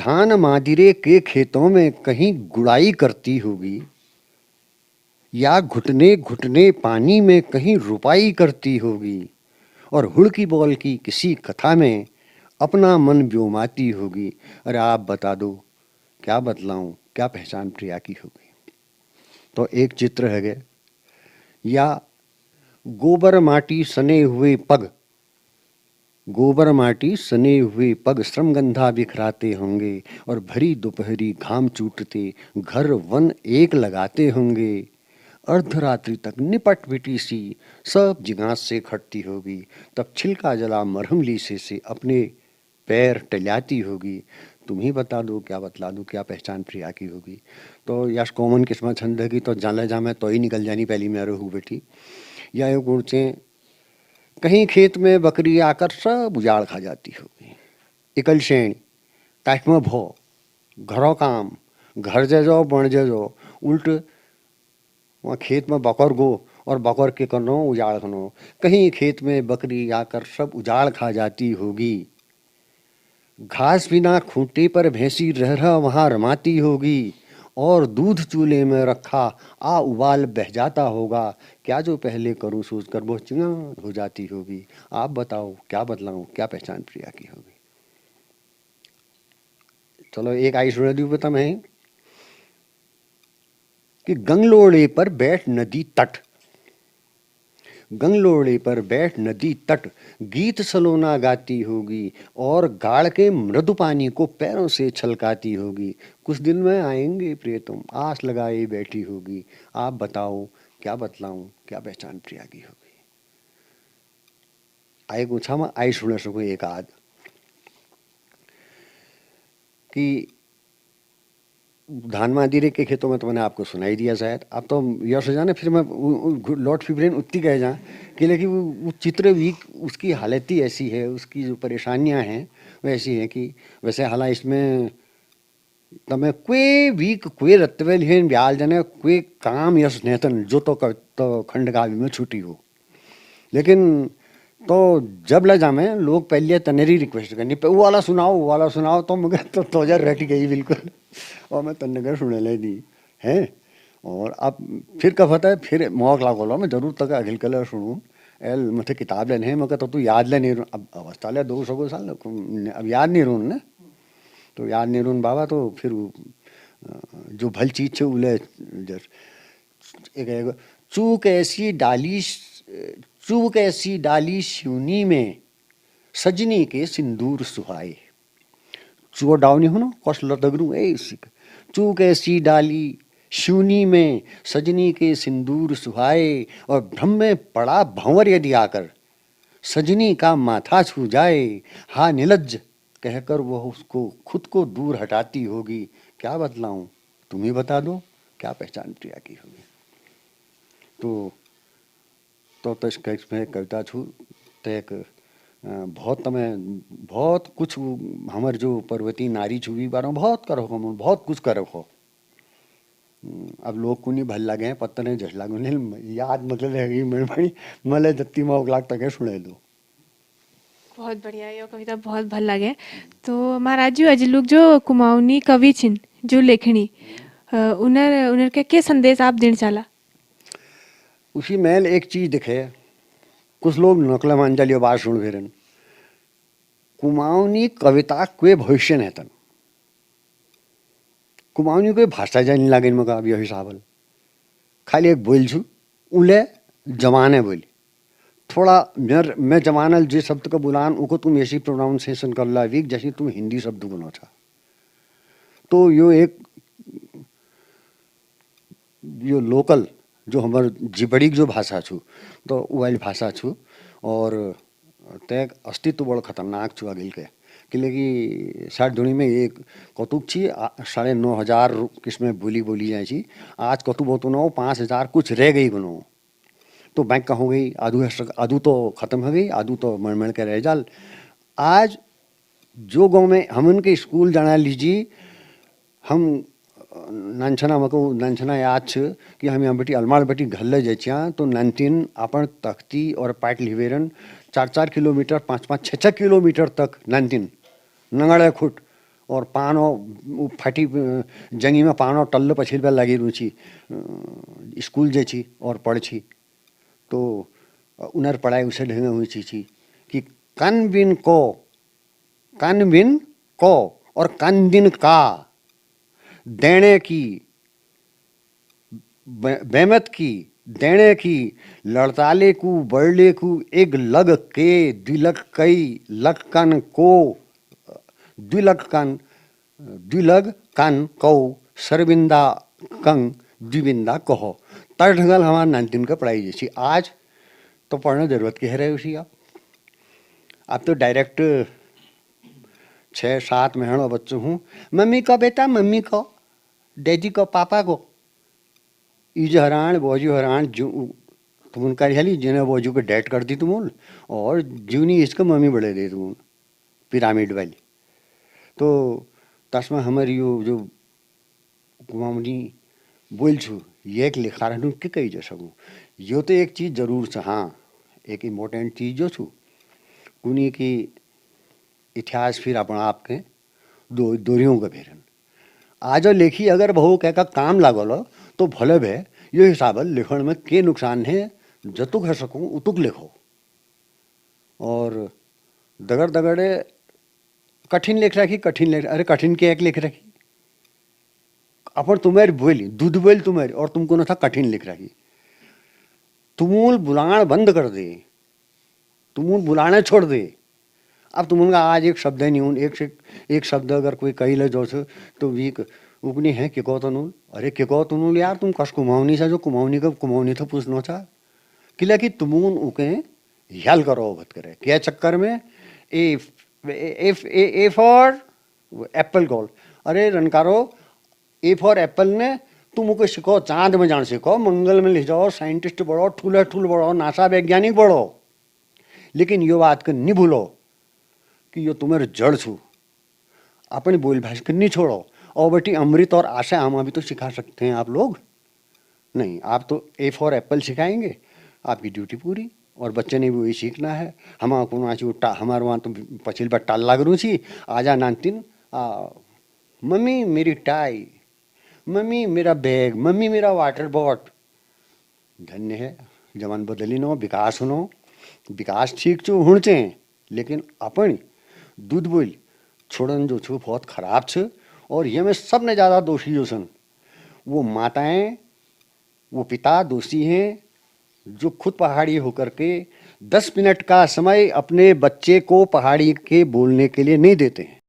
धान मादिरे के खेतों में कहीं गुड़ाई करती होगी, या घुटने घुटने पानी में कहीं रुपाई करती होगी, और हुड़की बॉल की किसी कथा में अपना मन व्योमाती होगी। अरे आप बता दो, क्या बतलाऊं, क्या पहचान प्रिया की होगी। तो एक चित्र है गे, या गोबर माटी सने हुए पग, गोबर माटी सने हुए पग श्रमगंधा बिखराते होंगे, और भरी दोपहरी घाम चूटते घर वन एक लगाते होंगे। अर्धरात्रि तक निपट बिटी सी सब जिगास से खटती होगी, तब छिलका जला मरहम लीसे से अपने पैर टल्याती होगी। तुम ही बता दो, क्या बतला दूं, क्या पहचान प्रिया की होगी। तो यश कॉमन किस्मत छंद है कि तो जाले जामे तो ही निकल जानी पहली मैं रहू बेटी। या यूं गुड़चे, कहीं खेत में बकरी आकर सब उजाड़ खा जाती होगी। इकल शेण काख में भो, घरों काम, घर जे जाओ बण जे जाओ, उल्ट वहाँ खेत में बकर गो और बकर के करनो उजाड़ खनो। कहीं खेत में बकरी आकर सब उजाड़ खा जाती होगी। घास बिना खूंटे पर भैंसी रह रहा वहां रमाती होगी, और दूध चूल्हे में रखा आ उबाल बह जाता होगा। क्या जो पहले करूं सोच कर वो चिंगार हो जाती होगी। आप बताओ, क्या बतलाऊं, क्या पहचान प्रिया की होगी। चलो एक आई सुना दी बता मैं, कि गंगलोड़े पर बैठ नदी तट, गंगलोड़े पर बैठ नदी तट गीत सलोना गाती होगी, और गाड़ के मृदु पानी को पैरों से छलकाती होगी। कुछ दिन में आएंगे प्रियतम, आस लगाए बैठी होगी। आप बताओ, क्या बतलाऊं, क्या पहचान प्रिया की होगी। आए पूछा मैं आई सुन सको एक आध, कि धान मादीरे के खेतों में तो मैंने आपको सुनाई दिया शायद। अब तो यह से जाने फिर मैं लॉर्ड फिब्रेन उतनी कह जा कि, लेकिन वो चित्र भी उसकी हालत ही ऐसी है, उसकी जो परेशानियां हैं वो ऐसी हैं कि वैसे हालांकि इसमें तमें कोई वीक कोई रत्वेल है ब्याल जने कोई काम यस नेतन जो तो खंड काव्य में छुट्टी हो। लेकिन तो जब ल जामे लोग पहले तनेरी रिक्वेस्ट करनी पे वो वाला सुनाओ, तो मगर तो जर रट गई बिल्कुल, और मैं तन्नगर सुने ले दी है। और अब फिर कब होता है, फिर मौक लागोलो मैं जरूर तक अगिल कलर सुनूं। एल मुझे किताब लेने है मगर तो तू याद ले नहीं, अब अवस्था ले 200 साल अब याद नहीं रून ना, तो याद नहीं रून बाबा। तो फिर जो भल चीज छे उले जर एक चूक ऐसी डाली, चूक ऐसी डाली शिवनी में सजनी के सिंदूर सुहाए। चुओ डावनी हो ना कौशल दगरू ए चूक ऐसी डाली शिवनी में सजनी के सिंदूर सुहाए, और भ्रम में पड़ा भंवर यदि आकर सजनी का माथा छू जाए। हा निलज्ज कहकर वह उसको खुद को दूर हटाती होगी। क्या बतलाऊं, तुम ही बता दो, क्या पहचान प्रिया की होगी। तो में कविता छू तो एक बहुत तमें बहुत कुछ हमर जो पर्वती नारी छुवी बारे में बहुत करो हो, बहुत कुछ करो हो। अब लोग को नहीं भल लगे पत्ता नहीं जस लागू नहीं याद मतलब रहेगी मेरी मले जत्ती मौक लाग तक सुने दो। बहुत बढ़िया, ये कविता बहुत भल लगे। तो महाराज जी आज लोग जो कुमाऊनी कवि छिन जो लेखनी उनर उनर के संदेश आप देना चाला। उसी मैल एक चीज दिखे, कुछ लोग नकला मान लियो बात सुन फिरन कुमाऊनी कविता के भविष्य है तन कुमाऊनी कोई भाषा जानी लागे मका अब यही हिसाबल खाली एक बोल छू उले जमाने बोली थोड़ा मैं जमानल जे शब्द का बुलान उको तुम ऐसी प्रोनाउंसिएशन कर ला वीक जैसी तुम हिंदी शब्द बनो था। तो यो एक यो लोकल जो हमार जिबड़ी जो भाषा छू तो वाली भाषा छू, और तय अस्तित्व बड़ खतरनाक छू अगिल के कि साठ दुनी में एक कौतुक छी 9,500 किस्में बोली जाए छी। आज कतु बहुत न 5,000 कुछ रह गई बनो, तो बैंक का हो गई आधू तो खत्म हो गई, आधू तो मड़ के रह जाल। आज जो गांव में हम उनके स्कूल जाना लीजिए, हम नानछना मको नानछना याद छ कि हम यहाँ बेटी अलमाड़ बेटी घर ले जाए तो नानतीन अपन तख्ती और पाट लिवेरन 4-4 किलोमीटर 5-5 6-6 किलोमीटर तक नानतीन नंगड़े खुट और पानो उ फटी जंगी में पानो टल्लो पछिल पे लगी रुचि स्कूल जे छी और पढ़ छी तो उनर पढ़ाई उसे ढंग हुई छी कि कन बिन को और कन दिन का देने की बेमत की देने की लड़ताले को बड़ले को एक लग के दिलक कई लग कन को द्विलग कन कौ सरबिंदा कंग द्विबिंदा कहो तर ढंगल हमारा 19 का पढ़ाई जैसी आज तो पढ़ने जरूरत की है रहे उसी आप तो डायरेक्ट 6-7 महीनों बच्चों हूँ मम्मी को बेटा मम्मी को डैडी को पापा को इज हरान बोजू हरान जो तुम उनका हली जिन्हें बोजू को डेट कर दी तुम और जूनी इसको मम्मी बढ़े दे तुम पिरामिड वाली तो तस्मा हमारी यो जो कुमाऊनी बोल छू ये एक लिखा रहूँ कि कही जा सकूँ यो तो एक चीज़ जरूर छ हाँ एक इम्पोर्टेंट चीज़ जो छू कुनी की इतिहास फिर अपना आपके दोरियों का भेरन आज लेखी अगर बहु कह का काम लागल तो भले भे ये हिसाब लिखण में के नुकसान है जतुक है सकूँ उतुक लिखो और दगड़ दगड़े कठिन लिख रखी कठिन लिख अरे कठिन के एक लिख रखी अपन तुम्हारी बोली दूध बोल तुम्हारी और तुमको न था कठिन लिख रखी तुमूल बुलाना बंद कर दे तुमूल बुलाना छोड़ दे अब तुम उनका आज एक शब्द नहीं हूँ एक शब्द अगर कोई कही ले जो तो वीक उगनी है कि कहो तो नूल अरे कि कहो तो नूल यार तुम कस कुमाऊनी सा जो कुमाऊनी का कुमाऊनी तो पूछना चाह किला कि तुमून उके ह्याल करो भत करे क्या चक्कर में ए फॉर एप्पल कॉल अरे रनकारो ए फॉर एप्पल ने तुम उके सीखो चांद में जान सीखो मंगल में ले जाओ साइंटिस्ट बढ़ो ठूल बढ़ो नासा वैज्ञानिक बढ़ो लेकिन यो बात को नहीं भूलो कि यो तुम्हारे जड़ छू अपनी बोल भाषा को नहीं छोड़ो और बेटी अमृत और आशा हम अभी तो सिखा सकते हैं आप लोग नहीं आप तो ए फॉर एप्पल सिखाएंगे आपकी ड्यूटी पूरी और बच्चे ने भी वही सीखना है हमारे को हमारे वहाँ तो पछिल पर टाल लाग रू छी आजा नानतीन मम्मी मेरी टाई मम्मी मेरा बैग मम्मी मेरा वाटर बॉट धन्य है जवान बदली नो विकास ठीक छू हुणचे लेकिन अपन दूध बोल छोड़न जो छू बहुत खराब छ और ये में सबने ज़्यादा दोषी जो सन वो माताएं वो पिता दोषी हैं जो खुद पहाड़ी होकर के 10 मिनट का समय अपने बच्चे को पहाड़ी के बोलने के लिए नहीं देते हैं।